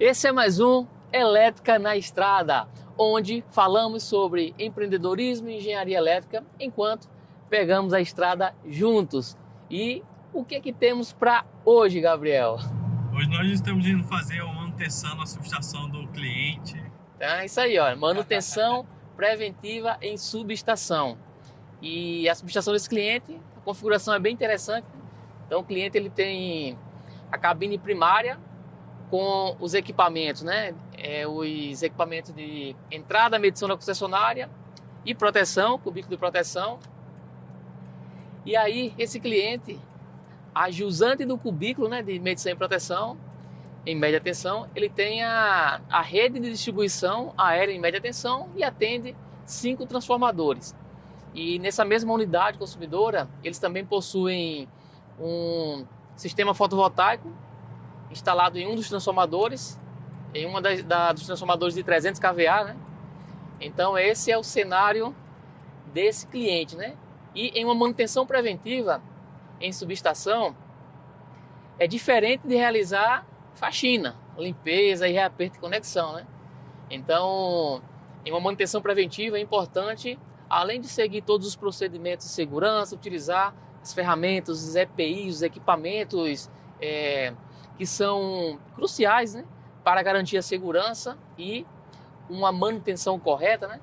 Esse é mais um Elétrica na Estrada, onde falamos sobre empreendedorismo e engenharia elétrica enquanto pegamos a estrada juntos. E o que é que temos para hoje, Gabriel? Hoje nós estamos indo fazer uma manutenção na subestação do cliente. É isso aí, ó, manutenção preventiva em subestação. E a subestação desse cliente, a configuração é bem interessante. Então o cliente ele tem a cabine primária com os equipamentos, né? Os equipamentos de entrada, medição da concessionária e proteção, cubículo de proteção. E aí esse cliente, a jusante do cubículo, né, de medição e proteção em média tensão, ele tem a rede de distribuição aérea em média tensão e atende 5 transformadores. E nessa mesma unidade consumidora, eles também possuem um sistema fotovoltaico instalado em um dos transformadores, em uma dos transformadores de 300 kVA, né? Então esse é o cenário desse cliente, né? E em uma manutenção preventiva em subestação, é diferente de realizar faxina, limpeza e reaperto de conexão, né? Então, em uma manutenção preventiva é importante, além de seguir todos os procedimentos de segurança, utilizar as ferramentas, os EPIs, os equipamentos que são cruciais, né, para garantir a segurança e uma manutenção correta, né?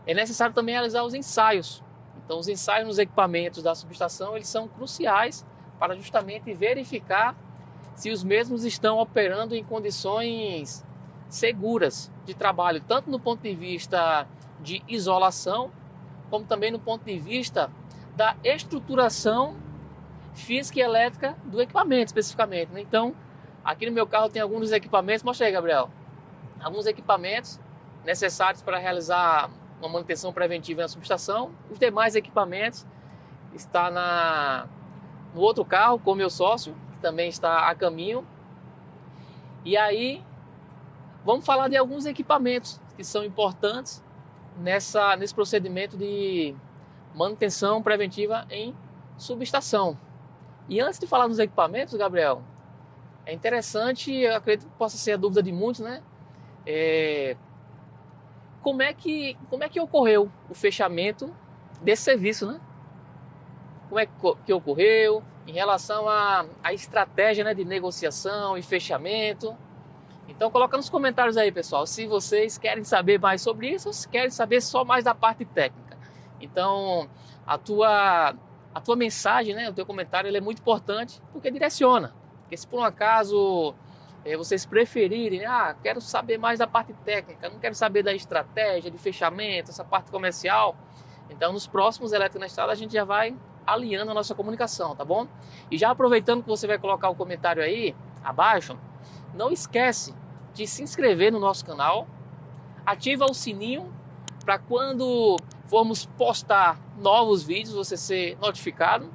É necessário também realizar os ensaios. Então, os ensaios nos equipamentos da subestação, eles são cruciais para justamente verificar se os mesmos estão operando em condições seguras de trabalho, tanto no ponto de vista de isolação, como também no ponto de vista da estruturação física e elétrica do equipamento especificamente, né? Então, aqui no meu carro tem alguns dos equipamentos, mostra aí, Gabriel, alguns equipamentos necessários para realizar uma manutenção preventiva na subestação. Os demais equipamentos estão no outro carro com o meu sócio, que também está a caminho. E aí, vamos falar de alguns equipamentos que são importantes nesse procedimento de manutenção preventiva em subestação. E antes de falar nos equipamentos, Gabriel, é interessante, eu acredito que possa ser a dúvida de muitos, né? Como é que ocorreu o fechamento desse serviço, né? Como é que ocorreu em relação à estratégia, né, de negociação e fechamento? Então coloca nos comentários aí, pessoal, se vocês querem saber mais sobre isso ou se querem saber só mais da parte técnica. Então a tua mensagem, né, o teu comentário, ele é muito importante porque direciona. Porque se por um acaso vocês preferirem, quero saber mais da parte técnica, não quero saber da estratégia, de fechamento, essa parte comercial, então nos próximos Elétrica na Estrada a gente já vai alinhando a nossa comunicação, tá bom? E já aproveitando que você vai colocar o comentário aí abaixo, não esquece de se inscrever no nosso canal, ativa o sininho para quando formos postar novos vídeos você ser notificado,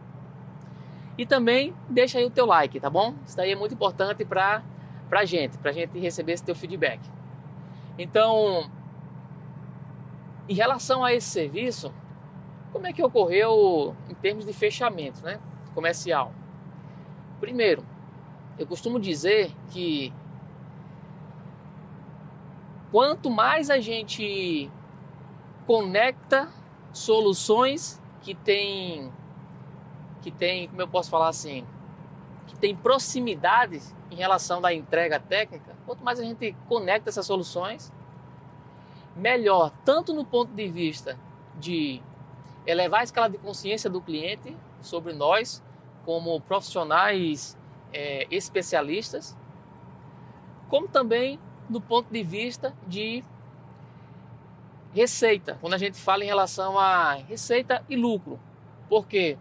e também deixa aí o teu like, tá bom? Isso daí é muito importante pra gente receber esse teu feedback. Então, em relação a esse serviço, como é que ocorreu em termos de fechamento, né, comercial? Primeiro, eu costumo dizer que quanto mais a gente conecta soluções que tem, como eu posso falar assim, que tem proximidade em relação da entrega técnica, quanto mais a gente conecta essas soluções, melhor, tanto no ponto de vista de elevar a escala de consciência do cliente sobre nós, como profissionais especialistas, como também do ponto de vista de receita, quando a gente fala em relação a receita e lucro. Porque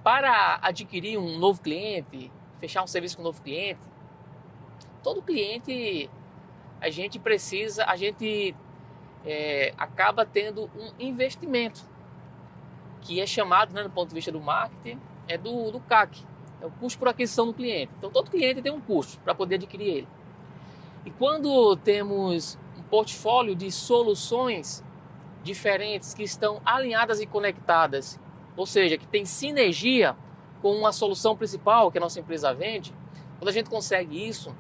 para adquirir um novo cliente, fechar um serviço com um novo cliente, todo cliente a gente acaba tendo um investimento, que é chamado, né, do ponto de vista do marketing, do CAC, é o custo por aquisição do cliente. Então todo cliente tem um custo para poder adquirir ele. E quando temos um portfólio de soluções diferentes que estão alinhadas e conectadas, ou seja, que tem sinergia com uma solução principal que a nossa empresa vende, quando a gente consegue isso,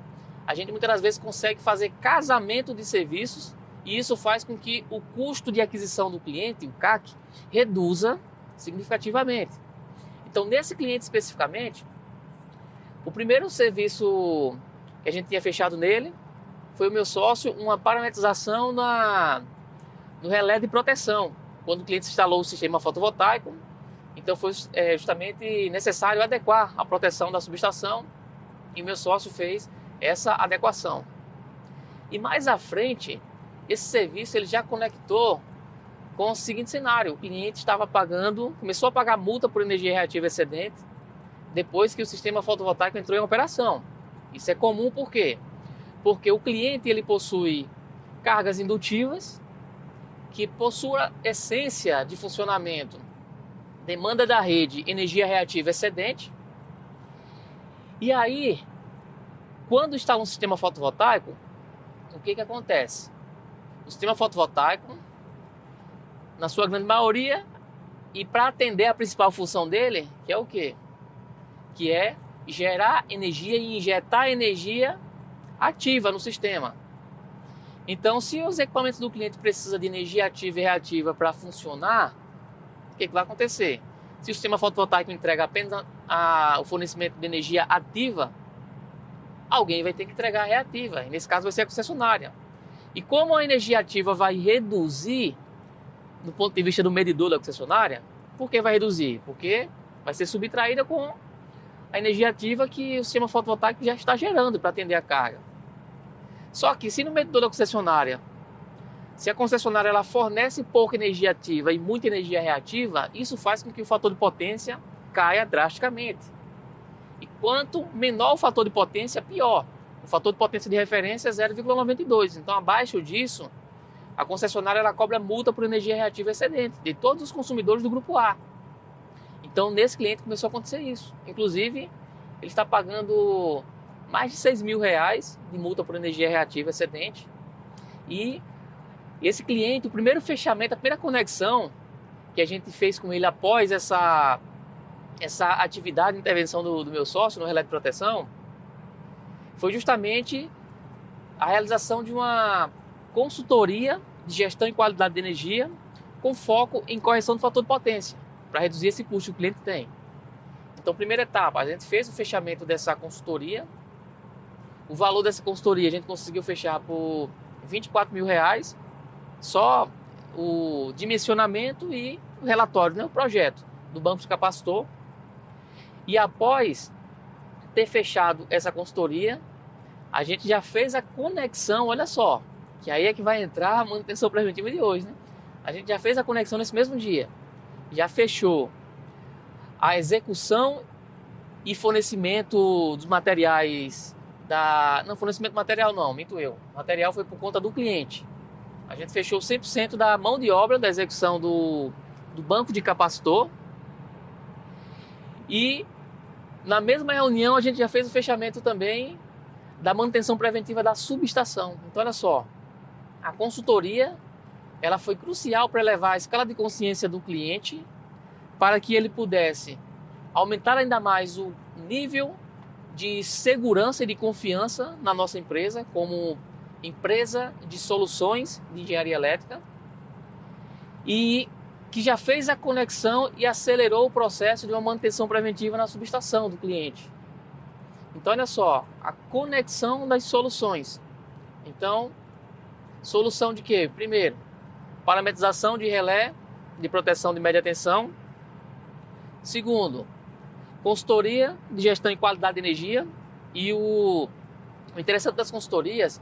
a gente muitas das vezes consegue fazer casamento de serviços e isso faz com que o custo de aquisição do cliente, o CAC, reduza significativamente. Então, nesse cliente especificamente, o primeiro serviço que a gente tinha fechado nele foi o meu sócio, uma parametrização no relé de proteção. Quando o cliente instalou o sistema fotovoltaico, então foi justamente necessário adequar a proteção da subestação e o meu sócio fez essa adequação. E mais à frente, esse serviço ele já conectou com o seguinte cenário: o cliente começou a pagar multa por energia reativa excedente depois que o sistema fotovoltaico entrou em operação. Isso é comum por quê? Porque o cliente ele possui cargas indutivas que, por sua essência de funcionamento, demanda da rede energia reativa excedente. E aí, quando está um sistema fotovoltaico, o que acontece? O sistema fotovoltaico, na sua grande maioria, e para atender a principal função dele, que é o quê? Que é gerar energia e injetar energia ativa no sistema. Então, se os equipamentos do cliente precisam de energia ativa e reativa para funcionar, o que vai acontecer? Se o sistema fotovoltaico entrega apenas o fornecimento de energia ativa, alguém vai ter que entregar a reativa, e nesse caso vai ser a concessionária. E como a energia ativa vai reduzir, do ponto de vista do medidor da concessionária, por que vai reduzir? Porque vai ser subtraída com a energia ativa que o sistema fotovoltaico já está gerando para atender a carga. Só que se no medidor da concessionária, se a concessionária ela fornece pouca energia ativa e muita energia reativa, isso faz com que o fator de potência caia drasticamente. E quanto menor o fator de potência, pior. O fator de potência de referência é 0,92. Então, abaixo disso, a concessionária ela cobra multa por energia reativa excedente de todos os consumidores do grupo A. Então, nesse cliente começou a acontecer isso. Inclusive, ele está pagando mais de R$6.000 de multa por energia reativa excedente. E esse cliente, o primeiro fechamento, a primeira conexão que a gente fez com ele após essa atividade de intervenção do meu sócio no relé de proteção, foi justamente a realização de uma consultoria de gestão e qualidade de energia com foco em correção do fator de potência, para reduzir esse custo que o cliente tem. Então, primeira etapa, a gente fez o fechamento dessa consultoria. O valor dessa consultoria a gente conseguiu fechar por R$24.000, só o dimensionamento e o relatório, né, o projeto do banco de capacitor. E após ter fechado essa consultoria, a gente já fez a conexão, olha só, que aí é que vai entrar a manutenção preventiva de hoje, né? A gente já fez a conexão nesse mesmo dia, já fechou a execução e fornecimento dos materiais não, fornecimento material não, minto eu. O material foi por conta do cliente. A gente fechou 100% da mão de obra da execução do banco de capacitor. E na mesma reunião a gente já fez o fechamento também da manutenção preventiva da subestação. Então olha só, a consultoria ela foi crucial para elevar a escala de consciência do cliente para que ele pudesse aumentar ainda mais o nível de segurança e de confiança na nossa empresa como empresa de soluções de engenharia elétrica, e que já fez a conexão e acelerou o processo de uma manutenção preventiva na subestação do cliente. Então olha só, a conexão das soluções. Então, solução de quê? Primeiro, parametrização de relé de proteção de média tensão. Segundo, consultoria de gestão e qualidade de energia. E o interessante das consultorias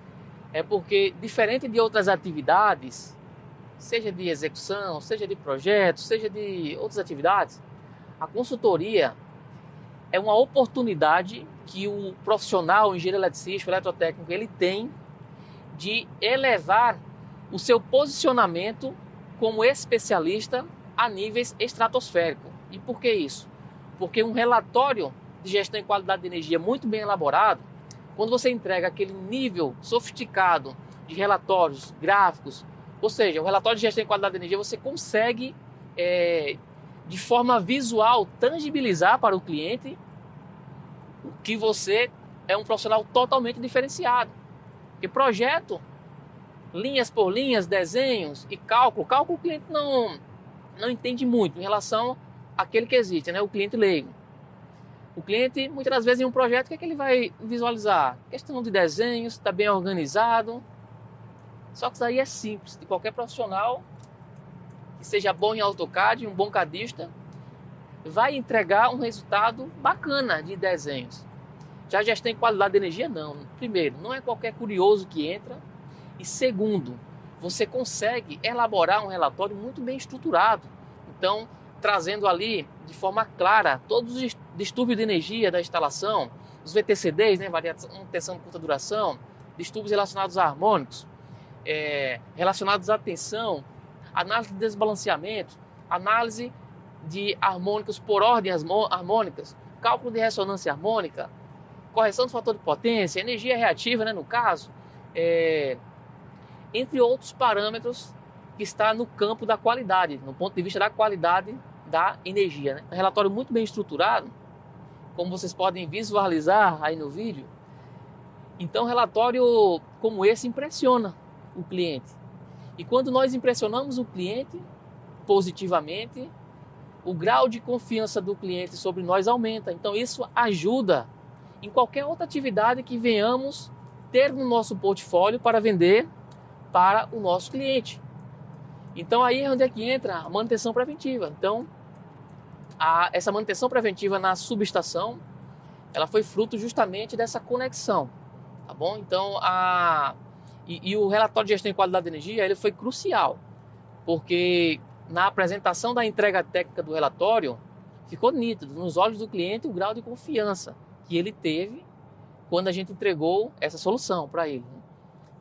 é porque, diferente de outras atividades, seja de execução, seja de projetos, seja de outras atividades, a consultoria é uma oportunidade que o profissional, o engenheiro eletricista, o eletrotécnico, ele tem de elevar o seu posicionamento como especialista a níveis estratosféricos. E por que isso? Porque um relatório de gestão e qualidade de energia muito bem elaborado, quando você entrega aquele nível sofisticado de relatórios, gráficos, ou seja, o relatório de gestão e qualidade de energia, você consegue, de forma visual, tangibilizar para o cliente o que você é um profissional totalmente diferenciado. Porque projeto, linhas por linhas, desenhos e cálculo o cliente não entende muito em relação àquele que existe, né? O cliente leigo. O cliente, muitas das vezes, em um projeto, o que é que ele vai visualizar? Questão de desenhos, está bem organizado. Só que isso aí é simples. De qualquer profissional que seja bom em AutoCAD, um bom cadista, vai entregar um resultado bacana de desenhos. Já a gestão em qualidade de energia, não. Primeiro, não é qualquer curioso que entra. E segundo, você consegue elaborar um relatório muito bem estruturado. Então, trazendo ali de forma clara todos os distúrbios de energia da instalação, os VTCDs, né, variação de curta duração, distúrbios relacionados a harmônicos, relacionados à tensão, análise de desbalanceamento, análise de harmônicos por ordem harmônicas, cálculo de ressonância harmônica, correção do fator de potência, energia reativa, né, no caso, entre outros parâmetros que está no campo da qualidade, no ponto de vista da qualidade da energia, né? Um relatório muito bem estruturado, como vocês podem visualizar aí no vídeo. Então, um relatório como esse impressiona o cliente. E quando nós impressionamos o cliente positivamente, o grau de confiança do cliente sobre nós aumenta. Então, isso ajuda em qualquer outra atividade que venhamos ter no nosso portfólio para vender para o nosso cliente. Então aí é onde é que entra a manutenção preventiva. Então essa manutenção preventiva na subestação, ela foi fruto justamente dessa conexão, tá bom? Então e o relatório de gestão de qualidade de energia, ele foi crucial, porque na apresentação da entrega técnica do relatório ficou nítido nos olhos do cliente o grau de confiança que ele teve quando a gente entregou essa solução para ele.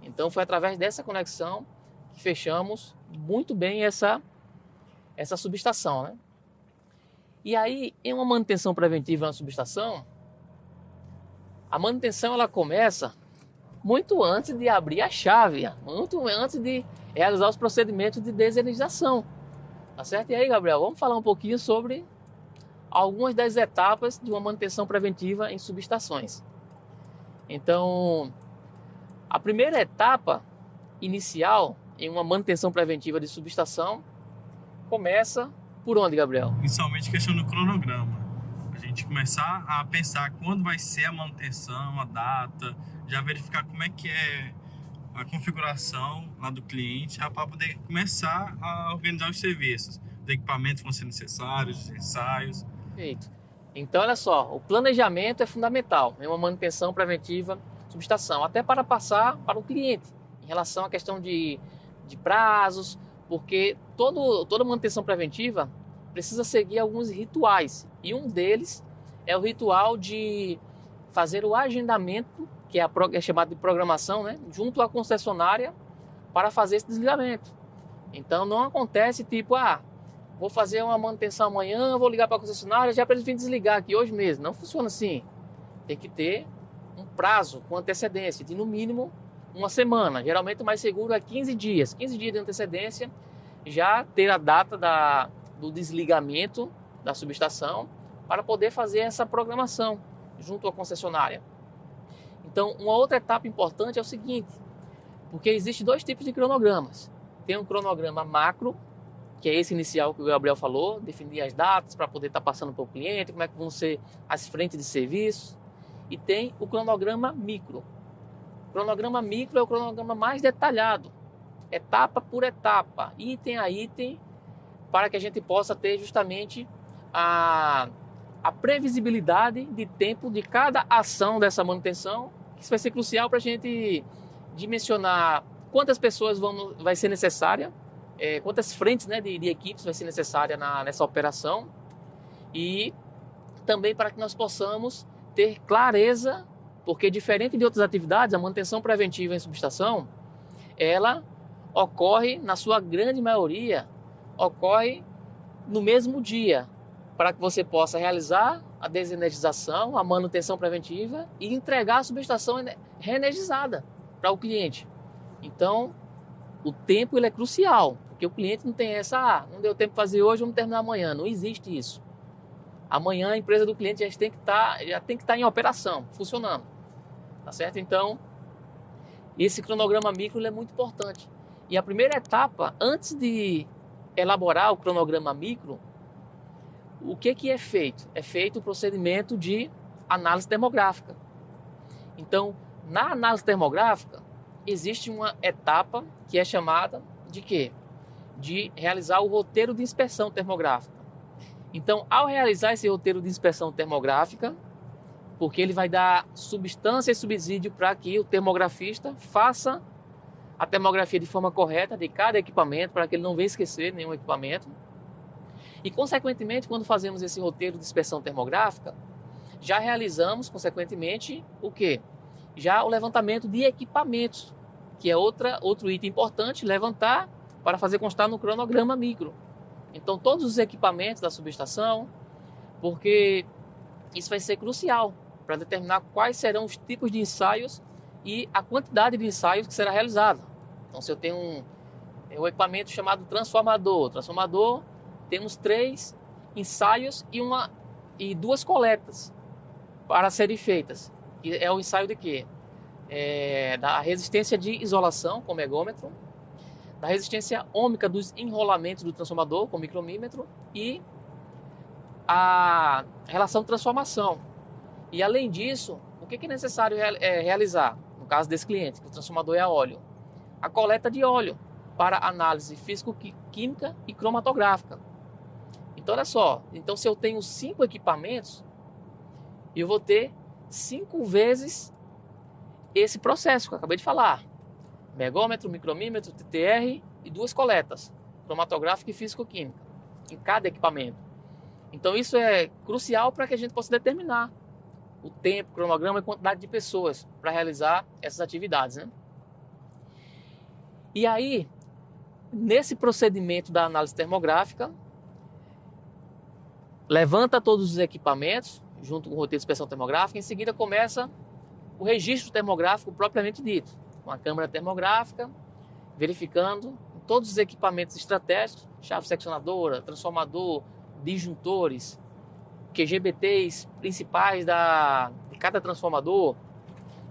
Então foi através dessa conexão que fechamos muito bem essa subestação, né? E aí, em uma manutenção preventiva na subestação, a manutenção ela começa muito antes de abrir a chave, muito antes de realizar os procedimentos de desenergização, tá certo? E aí, Gabriel, vamos falar um pouquinho sobre algumas das etapas de uma manutenção preventiva em subestações. Então, a primeira etapa inicial em uma manutenção preventiva de subestação começa por onde, Gabriel? Principalmente questão do cronograma. A gente começar a pensar quando vai ser a manutenção, a data, já verificar como é que é a configuração lá do cliente, já para poder começar a organizar os serviços, os equipamentos que vão ser necessários, os ensaios. Perfeito. Então, olha só, o planejamento é fundamental em uma manutenção preventiva de subestação, até para passar para o cliente, em relação à questão de prazos, porque toda manutenção preventiva precisa seguir alguns rituais, e um deles é o ritual de fazer o agendamento, que é chamado de programação, né, junto à concessionária para fazer esse desligamento. Então não acontece tipo, vou fazer uma manutenção amanhã, vou ligar para a concessionária já para eles virem desligar aqui hoje mesmo. Não funciona assim. Tem que ter um prazo com antecedência de no mínimo uma semana. Geralmente o mais seguro é 15 dias. 15 dias de antecedência, já ter a data do desligamento da subestação para poder fazer essa programação junto à concessionária. Então, uma outra etapa importante é o seguinte, porque existem dois tipos de cronogramas. Tem um cronograma macro, que é esse inicial que o Gabriel falou, definir as datas para poder estar passando para o cliente, como é que vão ser as frentes de serviço. E tem o cronograma micro. O cronograma micro é o cronograma mais detalhado, etapa por etapa, item a item, para que a gente possa ter justamente a previsibilidade de tempo de cada ação dessa manutenção, que isso vai ser crucial para a gente dimensionar quantas pessoas vai ser necessária, quantas frentes, né, de equipes vai ser necessária nessa operação, e também para que nós possamos ter clareza, porque diferente de outras atividades, a manutenção preventiva em subestação, ela ocorre, na sua grande maioria, ocorre no mesmo dia, para que você possa realizar a desenergização, a manutenção preventiva e entregar a subestação reenergizada para o cliente. Então, o tempo ele é crucial, porque o cliente não tem não deu tempo de fazer hoje, vamos terminar amanhã. Não existe isso. Amanhã a empresa do cliente já tem que estar em operação, funcionando. tá certo? Então, esse cronograma micro ele é muito importante. E a primeira etapa, antes de elaborar o cronograma micro, o que é feito? É feito o procedimento de análise termográfica. Então, na análise termográfica, existe uma etapa que é chamada de quê? De realizar o roteiro de inspeção termográfica. Então, ao realizar esse roteiro de inspeção termográfica, porque ele vai dar substância e subsídio para que o termografista faça a termografia de forma correta de cada equipamento, para que ele não venha esquecer nenhum equipamento. E, consequentemente, quando fazemos esse roteiro de inspeção termográfica, já realizamos, consequentemente, o quê? Já o levantamento de equipamentos, que é outro item importante, levantar para fazer constar no cronograma micro. Então, todos os equipamentos da subestação, porque isso vai ser crucial para determinar quais serão os tipos de ensaios e a quantidade de ensaios que será realizada. Então, se eu tenho um equipamento chamado transformador, temos 3 ensaios e 2 coletas para serem feitas. E é o ensaio de quê? Da resistência de isolação com megômetro, da resistência ôhmica dos enrolamentos do transformador com micromímetro e a relação de transformação. E além disso, o que é necessário realizar? No caso desse cliente, que o transformador é a óleo, a coleta de óleo para análise físico-química e cromatográfica. Então, olha só, então se eu tenho 5 equipamentos, eu vou ter 5 vezes esse processo que eu acabei de falar. Megômetro, micromímetro, TTR e 2 coletas, cromatográfica e físico-química, em cada equipamento. Então isso é crucial para que a gente possa determinar o tempo, o cronograma e a quantidade de pessoas para realizar essas atividades, né? E aí, nesse procedimento da análise termográfica, levanta todos os equipamentos, junto com o roteiro de inspeção termográfica, em seguida começa o registro termográfico propriamente dito, com a câmera termográfica, verificando todos os equipamentos estratégicos, chave seccionadora, transformador, disjuntores, QGBTs principais de cada transformador.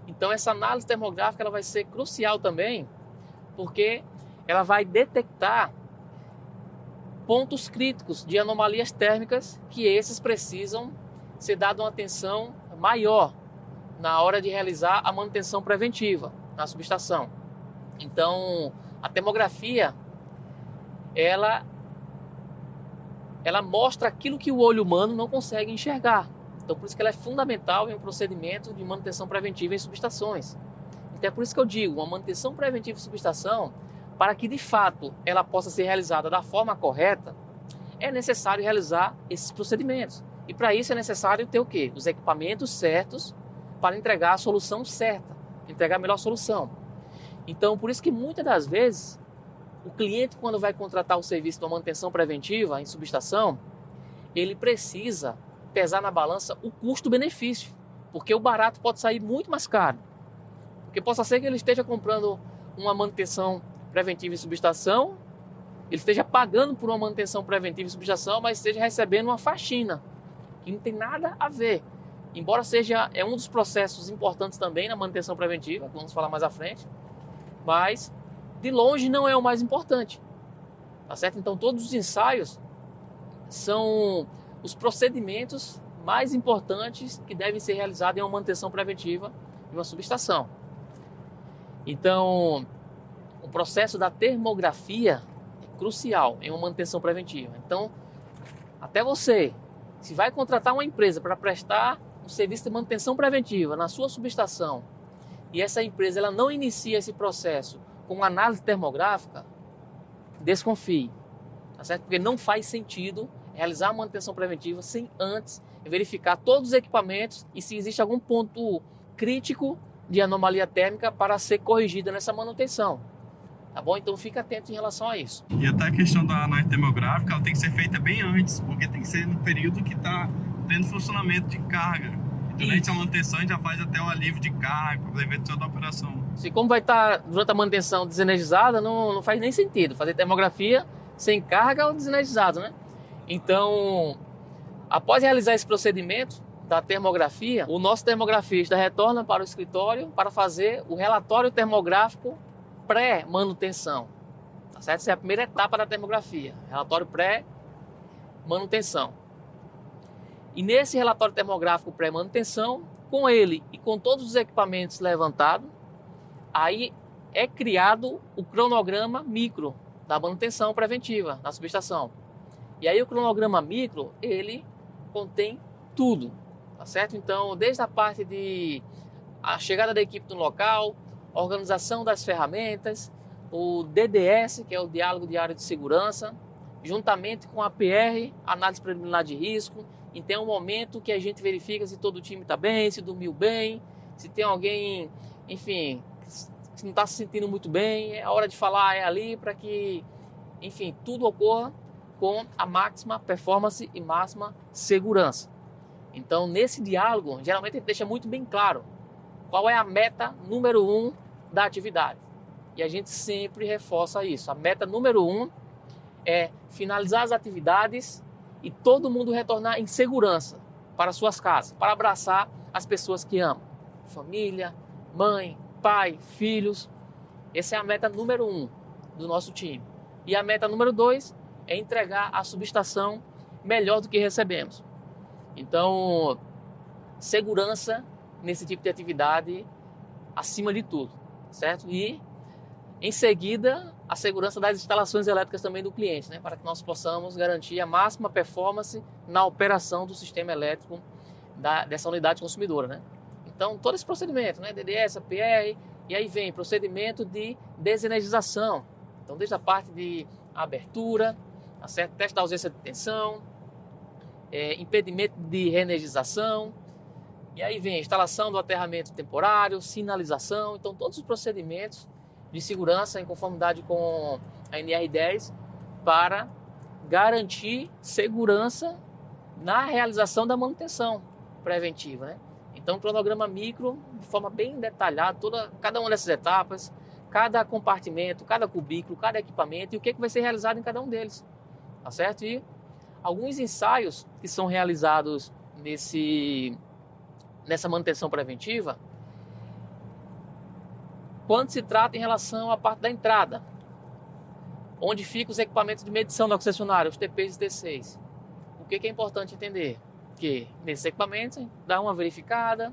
Então essa análise termográfica ela vai ser crucial também, porque ela vai detectar pontos críticos de anomalias térmicas que esses precisam ser dado uma atenção maior na hora de realizar a manutenção preventiva na subestação. Então, a termografia, ela mostra aquilo que o olho humano não consegue enxergar. Então, por isso que ela é fundamental em um procedimento de manutenção preventiva em subestações. Então, é por isso que eu digo, uma manutenção preventiva em subestação, para que de fato ela possa ser realizada da forma correta, é necessário realizar esses procedimentos. E para isso é necessário ter o quê? Os equipamentos certos para entregar a solução certa, entregar a melhor solução. Então, por isso que muitas das vezes, o cliente, quando vai contratar o serviço de uma manutenção preventiva em subestação, ele precisa pesar na balança o custo-benefício, porque o barato pode sair muito mais caro. Porque possa ser que ele esteja comprando uma manutenção preventiva em subestação, ele esteja pagando por uma manutenção preventiva em subestação, mas esteja recebendo uma faxina, que não tem nada a ver. Embora é um dos processos importantes também na manutenção preventiva, que vamos falar mais à frente, mas de longe não é o mais importante, tá certo? Então todos os ensaios são os procedimentos mais importantes que devem ser realizados em uma manutenção preventiva de uma subestação. Então, o processo da termografia é crucial em uma manutenção preventiva. Então, até você, se vai contratar uma empresa para prestar um serviço de manutenção preventiva na sua subestação e essa empresa ela não inicia esse processo com análise termográfica, desconfie, tá certo? Porque não faz sentido realizar a manutenção preventiva sem antes verificar todos os equipamentos e se existe algum ponto crítico de anomalia térmica para ser corrigida nessa manutenção. Tá bom? Então fica atento em relação a isso. E até a questão da análise termográfica, ela tem que ser feita bem antes, porque tem que ser no período que está tendo funcionamento de carga. E durante a manutenção a gente já faz até o alívio de carga, para prever toda a operação. Se como vai estar durante a manutenção desenergizada, não faz nem sentido fazer termografia sem carga ou desenergizado, né? Então, após realizar esse procedimento, da termografia, o nosso termografista retorna para o escritório para fazer o relatório termográfico pré-manutenção. Tá certo? Essa é a primeira etapa da termografia, relatório pré-manutenção. E nesse relatório termográfico pré-manutenção, com ele e com todos os equipamentos levantados, aí é criado o cronograma micro da manutenção preventiva na subestação. E aí o cronograma micro, ele contém tudo, tá certo? Então, desde a parte de a chegada da equipe no local, organização das ferramentas, o DDS, que é o Diálogo Diário de Segurança, juntamente com a PR, Análise Preliminar de Risco. Então é um momento que a gente verifica se todo o time está bem, se dormiu bem, se tem alguém, enfim, se não está se sentindo muito bem, é a hora de falar, é ali para que, enfim, tudo ocorra com a máxima performance e máxima segurança. Então, nesse diálogo, geralmente a gente deixa muito bem claro qual é a meta número 1 da atividade. E a gente sempre reforça isso. A meta número 1 é finalizar as atividades e todo mundo retornar em segurança para suas casas, para abraçar as pessoas que amam. Família, mãe, pai, filhos. Essa é a meta número 1 do nosso time. E a meta número 2 é entregar a subestação melhor do que recebemos. Então, segurança nesse tipo de atividade acima de tudo, certo? E, em seguida, a segurança das instalações elétricas também do cliente, né? Para que nós possamos garantir a máxima performance na operação do sistema elétrico dessa unidade consumidora, né? Então, todo esse procedimento, né? DDS, PR, e aí vem procedimento de desenergização. Então, desde a parte de abertura, tá certo? Teste da ausência de tensão, impedimento de reenergização, e aí vem a instalação do aterramento temporário, sinalização. Então, todos os procedimentos de segurança em conformidade com a NR10 para garantir segurança na realização da manutenção preventiva, né? Então, o cronograma micro, de forma bem detalhada, cada uma dessas etapas, cada compartimento, cada cubículo, cada equipamento e o que vai ser realizado em cada um deles, tá certo? E alguns ensaios que são realizados nessa manutenção preventiva, quando se trata em relação à parte da entrada, onde ficam os equipamentos de medição da concessionária, os TPs e T6. O que é importante entender? Que nesses equipamentos a gente dá uma verificada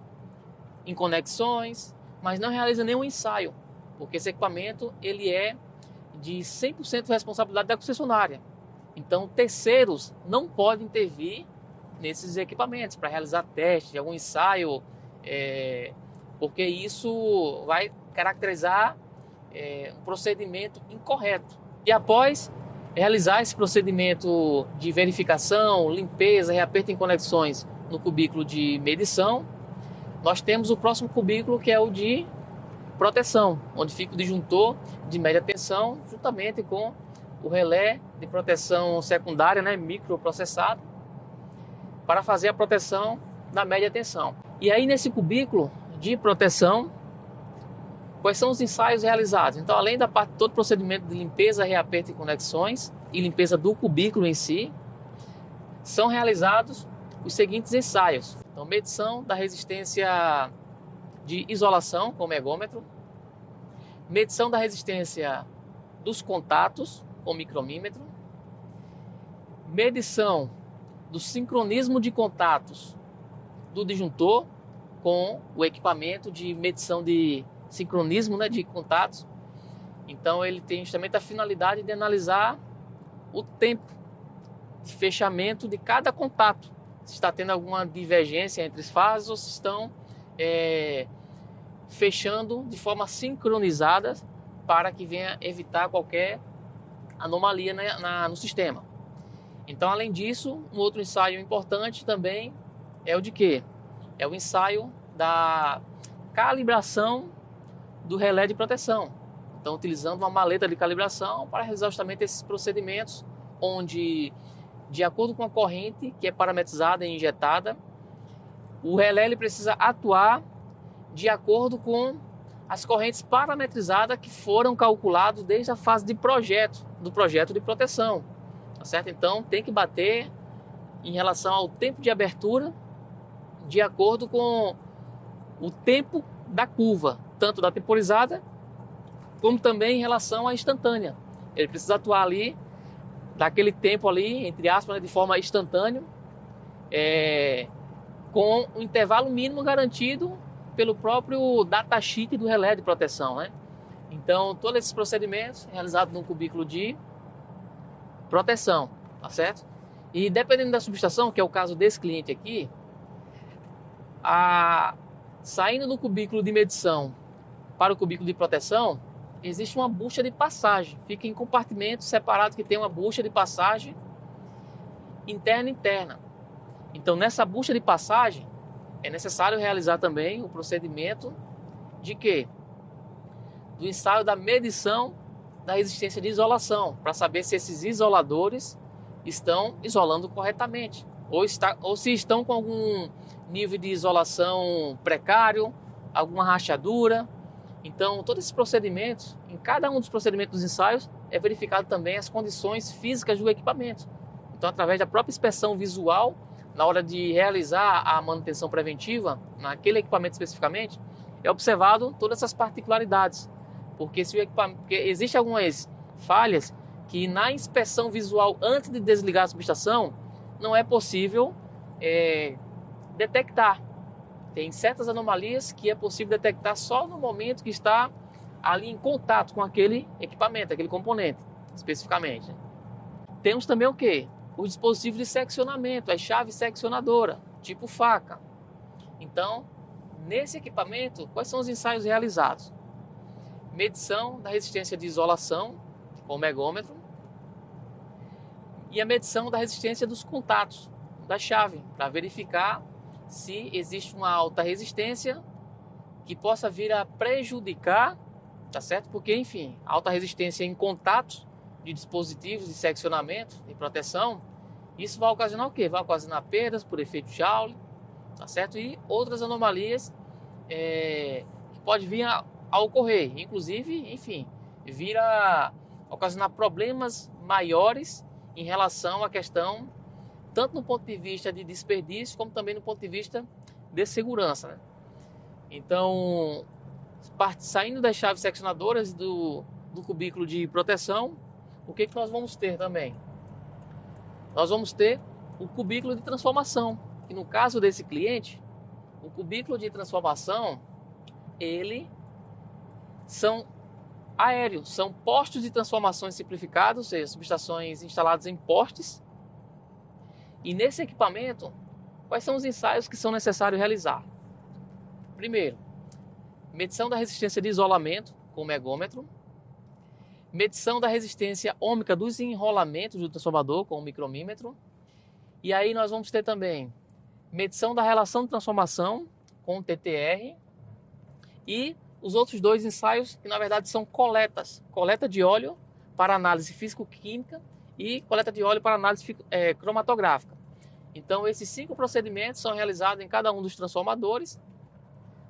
em conexões, mas não realiza nenhum ensaio, porque esse equipamento ele é de 100% responsabilidade da concessionária. Então, terceiros não podem intervir nesses equipamentos para realizar testes, algum ensaio, porque isso vai caracterizar um procedimento incorreto. E após realizar esse procedimento de verificação, limpeza, reaperto em conexões no cubículo de medição, nós temos o próximo cubículo, que é o de proteção, onde fica o disjuntor de média tensão, juntamente com o relé de proteção secundária, né, microprocessado, para fazer a proteção da média tensão. E aí, nesse cubículo de proteção, quais são os ensaios realizados? Então, além da parte todo o procedimento de limpeza, reaperto e conexões e limpeza do cubículo em si, são realizados os seguintes ensaios. Então, medição da resistência de isolação com megômetro, medição da resistência dos contatos com micromímetro, medição do sincronismo de contatos do disjuntor com o equipamento de medição de sincronismo, né, de contatos. Então ele tem justamente a finalidade de analisar o tempo de fechamento de cada contato, se está tendo alguma divergência entre as fases ou se estão fechando de forma sincronizada para que venha evitar qualquer anomalia no sistema. Então, além disso, um outro ensaio importante também é o de quê? É o ensaio da calibração do relé de proteção. Então, utilizando uma maleta de calibração para realizar justamente esses procedimentos, onde, de acordo com a corrente que é parametrizada e injetada, o relé ele precisa atuar de acordo com as correntes parametrizadas que foram calculadas desde a fase de projeto, do projeto de proteção, tá certo? Então, tem que bater em relação ao tempo de abertura de acordo com o tempo da curva, tanto da temporizada como também em relação à instantânea. Ele precisa atuar ali, daquele tempo ali, entre aspas, né, de forma instantânea, com um intervalo mínimo garantido pelo próprio datasheet do relé de proteção, né? Então, todos esses procedimentos realizados no cubículo de proteção, tá certo? E dependendo da subestação, que é o caso desse cliente aqui, saindo do cubículo de medição para o cubículo de proteção, existe uma bucha de passagem. Fica em compartimentos separados que tem uma bucha de passagem interna e interna. Então, nessa bucha de passagem, é necessário realizar também o procedimento de quê? Do ensaio da medição da resistência de isolação, para saber se esses isoladores estão isolando corretamente, ou se estão com algum nível de isolação precário, alguma rachadura. Então, todos esses procedimentos, em cada um dos procedimentos dos ensaios, é verificado também as condições físicas do equipamento. Então, através da própria inspeção visual, na hora de realizar a manutenção preventiva, naquele equipamento especificamente, é observado todas essas particularidades. Porque existem algumas falhas que na inspeção visual, antes de desligar a subestação, não é possível detectar. Tem certas anomalias que é possível detectar só no momento que está ali em contato com aquele equipamento, aquele componente, especificamente. Temos também o quê? Os dispositivos de seccionamento, as chaves seccionadoras, tipo faca. Então, nesse equipamento, quais são os ensaios realizados? Medição da resistência de isolação, com o megômetro, e a medição da resistência dos contatos da chave, para verificar se existe uma alta resistência que possa vir a prejudicar, tá certo? Porque, enfim, alta resistência em contatos de dispositivos de seccionamento e proteção, isso vai ocasionar o quê? Vai ocasionar perdas por efeito Joule, tá certo? E outras anomalias que pode vir a ocorrer, inclusive, enfim, vir a ocasionar problemas maiores em relação à questão, tanto no ponto de vista de desperdício, como também no ponto de vista de segurança, né? Então, saindo das chaves seccionadoras do cubículo de proteção, o que nós vamos ter também? Nós vamos ter o cubículo de transformação, que no caso desse cliente, o cubículo de transformação, são aéreos, são postos de transformações simplificados, ou seja, subestações instaladas em postes. E nesse equipamento, quais são os ensaios que são necessários realizar? Primeiro, medição da resistência de isolamento com o megômetro, medição da resistência ôhmica dos enrolamentos do transformador com o micromímetro, e aí nós vamos ter também medição da relação de transformação com o TTR e os outros dois ensaios que na verdade são coleta de óleo para análise físico-química e coleta de óleo para análise cromatográfica. Então esses 5 procedimentos são realizados em cada um dos transformadores,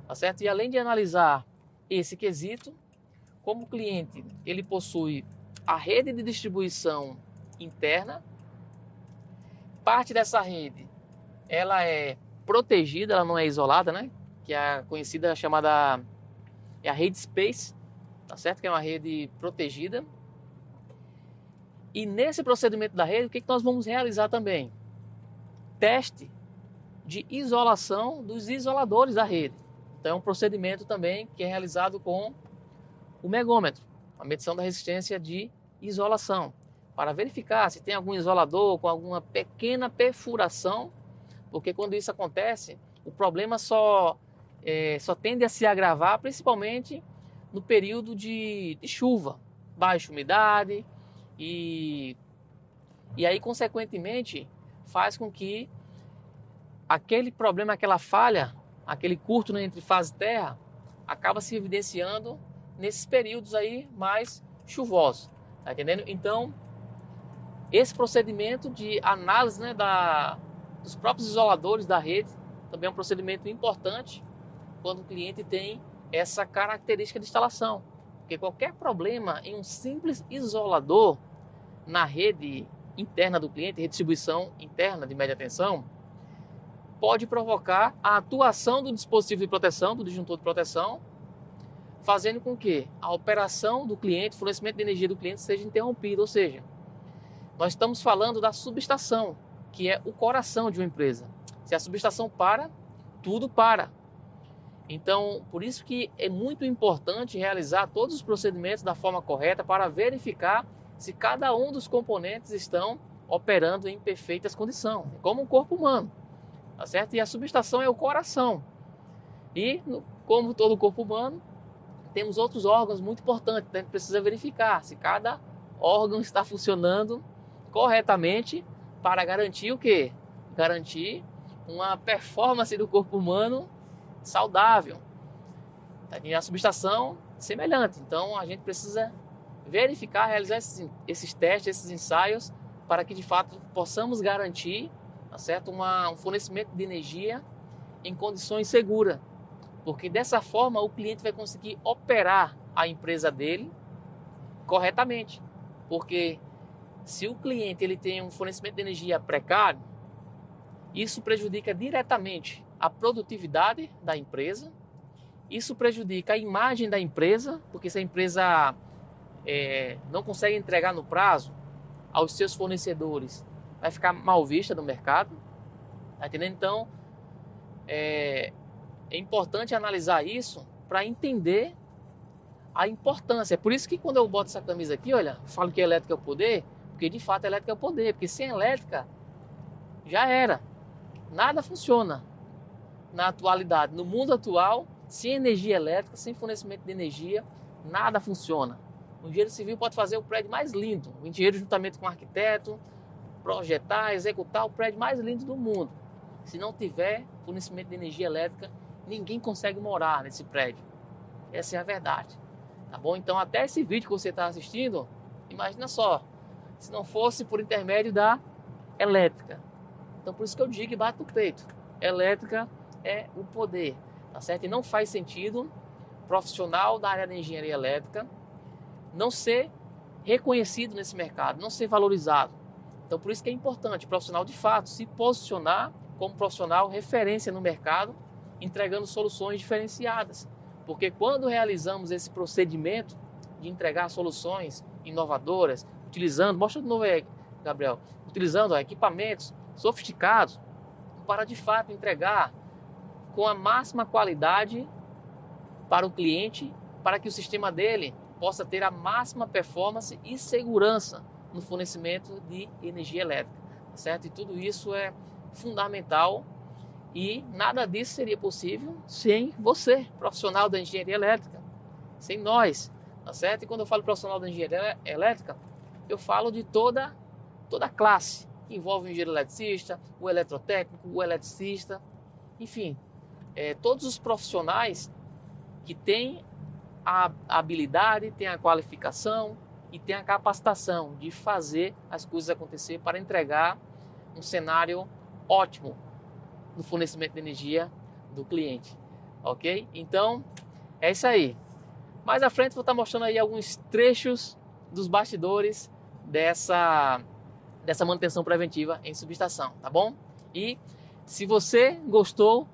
tá certo? E além de analisar esse quesito, como o cliente ele possui a rede de distribuição interna, parte dessa rede ela é protegida, ela não é isolada, né? Que é a conhecida chamada a rede Space, tá certo? Que é uma rede protegida. E nesse procedimento da rede, o que nós vamos realizar também? Teste de isolação dos isoladores da rede. Então é um procedimento também que é realizado com o megômetro, a medição da resistência de isolação, para verificar se tem algum isolador com alguma pequena perfuração, porque quando isso acontece, o problema só tende a se agravar, principalmente no período de chuva, baixa umidade, e aí, consequentemente, faz com que aquele problema, aquela falha, aquele curto, né, entre fase e terra, acaba se evidenciando nesses períodos aí mais chuvosos, tá entendendo? Então, esse procedimento de análise, né, dos próprios isoladores da rede também é um procedimento importante quando o cliente tem essa característica de instalação, porque qualquer problema em um simples isolador na rede interna do cliente, redistribuição interna de média tensão, pode provocar a atuação do dispositivo de proteção, do disjuntor de proteção, fazendo com que a operação do cliente, o fornecimento de energia do cliente seja interrompido. Ou seja, nós estamos falando da subestação, que é o coração de uma empresa. Se a subestação para, tudo para. Então, por isso que é muito importante realizar todos os procedimentos da forma correta para verificar se cada um dos componentes estão operando em perfeitas condições, como um corpo humano, tá certo? E a subestação é o coração. E, como todo corpo humano, temos outros órgãos muito importantes, então a gente precisa verificar se cada órgão está funcionando corretamente para garantir o quê? Garantir uma performance do corpo humano saudável. E a subestação semelhante. Então a gente precisa verificar, realizar esses testes, esses ensaios, para que de fato possamos garantir, tá certo? Um fornecimento de energia em condições seguras. Porque dessa forma o cliente vai conseguir operar a empresa dele corretamente. Porque se o cliente ele tem um fornecimento de energia precário, isso prejudica diretamente a produtividade da empresa, isso prejudica a imagem da empresa, porque se a empresa não consegue entregar no prazo aos seus fornecedores, vai ficar mal vista no mercado, tá entendendo? Então, é importante analisar isso para entender a importância. É por isso que quando eu boto essa camisa aqui, olha, falo que elétrica é o poder, porque de fato elétrica é o poder, porque sem elétrica já era. Nada funciona na atualidade. No mundo atual, sem energia elétrica, sem fornecimento de energia, nada funciona. O engenheiro civil pode fazer o prédio mais lindo. O engenheiro, juntamente com o arquiteto, projetar, executar o prédio mais lindo do mundo. Se não tiver fornecimento de energia elétrica, ninguém consegue morar nesse prédio. Essa é a verdade. Tá bom? Então, até esse vídeo que você está assistindo, imagina só, se não fosse por intermédio da elétrica. Então, por isso que eu digo e bato no peito. Elétrica é o poder, tá certo? E não faz sentido profissional da área de engenharia elétrica não ser reconhecido nesse mercado, não ser valorizado. Então, por isso que é importante o profissional, de fato, se posicionar como profissional referência no mercado, entregando soluções diferenciadas. Porque quando realizamos esse procedimento de entregar soluções inovadoras, utilizando, mostra de novo aí, Gabriel, utilizando equipamentos sofisticados para de fato entregar com a máxima qualidade para o cliente, para que o sistema dele possa ter a máxima performance e segurança no fornecimento de energia elétrica, certo? E tudo isso é fundamental e nada disso seria possível sem você, profissional da engenharia elétrica, sem nós, tá certo? E quando eu falo profissional da engenharia elétrica, eu falo de toda a classe, que envolve o engenheiro eletricista, o eletrotécnico, o eletricista, enfim, todos os profissionais que têm a habilidade, têm a qualificação e têm a capacitação de fazer as coisas acontecer para entregar um cenário ótimo no fornecimento de energia do cliente, ok? Então, é isso aí. Mais à frente vou estar mostrando aí alguns trechos dos bastidores dessa manutenção preventiva em subestação, tá bom? E se você gostou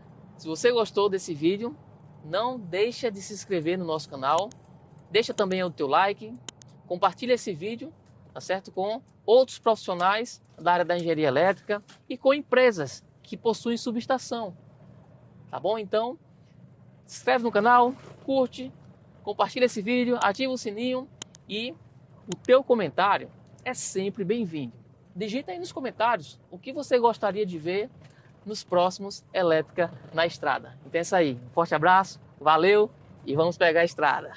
desse vídeo, não deixa de se inscrever no nosso canal, deixa também o teu like, compartilha esse vídeo, tá certo? Com outros profissionais da área da engenharia elétrica e com empresas que possuem subestação, tá bom? Então, se inscreve no canal, curte, compartilha esse vídeo, ativa o sininho e o teu comentário é sempre bem-vindo. Digita aí nos comentários o que você gostaria de ver nos próximos Elétrica na Estrada. Então é isso aí. Um forte abraço, valeu e vamos pegar a estrada.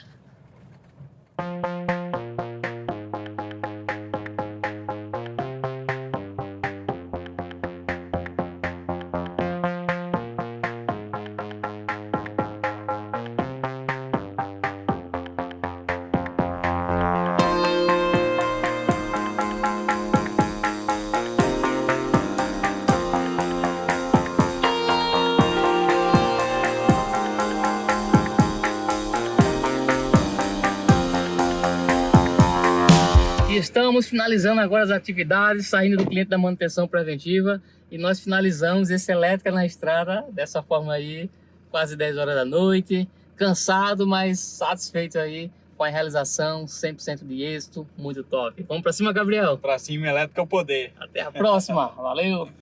Estamos finalizando agora as atividades, saindo do cliente da manutenção preventiva, e nós finalizamos esse elétrica na estrada dessa forma aí, quase 10 horas da noite, cansado, mas satisfeito aí com a realização, 100% de êxito, muito top. Vamos pra cima, Gabriel? Pra cima, elétrica é o poder. Até a próxima, valeu!